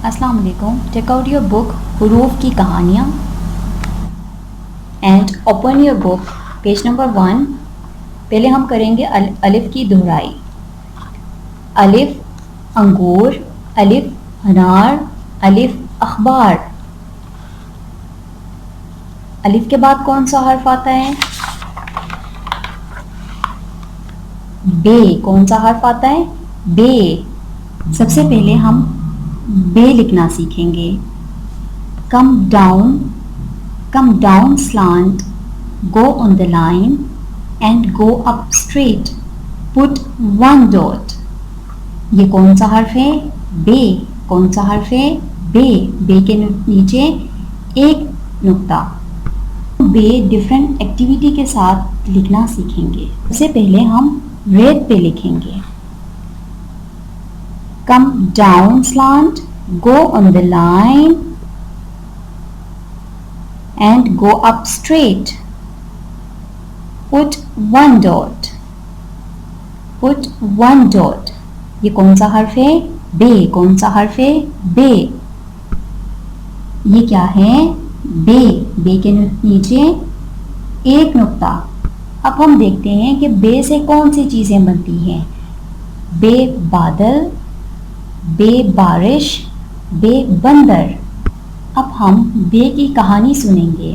السلام علیکم. Take out your book حروف کی کہانیاں and open your book page number 1. پہلے ہم کریں گے الف کی دہرائی. الف انگور، الف انار، الف اخبار. الف کے بعد کون سا حرف آتا ہے؟ بے. کون سا حرف آتا ہے؟ بے. سب سے پہلے ہم بے لکھنا سیکھیں گے. Come down slant, go on the line and go up straight, put one dot. یہ کون سا حرف ہے؟ بے. کون سا حرف ہے؟ بے. بے کے نیچے ایک نقطہ. بے ڈیفرنٹ ایکٹیویٹی کے ساتھ لکھنا سیکھیں گے. سب سے پہلے ہم ریت پہ لکھیں گے. Come down slant, go on the line and go up straight. Put one dot. Put one dot. یہ کون سا حرف ہے؟ بے. کون سا حرف ہے؟ بے. یہ کیا ہے؟ بے. بے کے نیچے ایک نقطہ. اب ہم دیکھتے ہیں کہ بے سے کون سی چیزیں بنتی ہیں. بے بادل، بے بارش، بے بندر. اب ہم بے کی کہانی سنیں گے.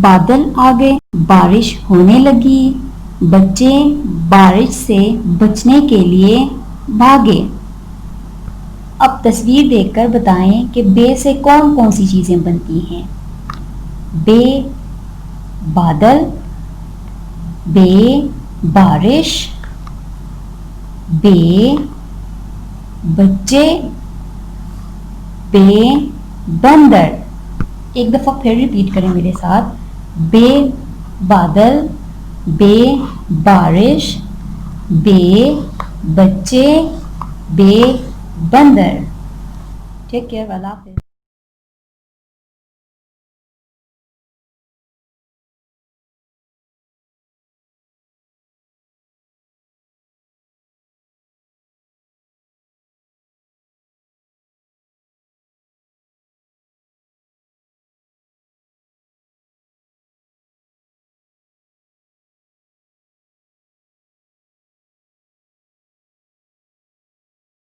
بادل آ گئے، بارش ہونے لگی، بچے بارش سے بچنے کے لیے بھاگے. اب تصویر دیکھ کر بتائیں کہ بے سے کون کون سی چیزیں بنتی ہیں. بے بادل، بے بارش، بے بچے، بے بندر. ایک دفعہ پھر ریپیٹ کریں میرے ساتھ. بے بادل، بے بارش، بے بچے، بے بندر. Take care. اللہ حافظ.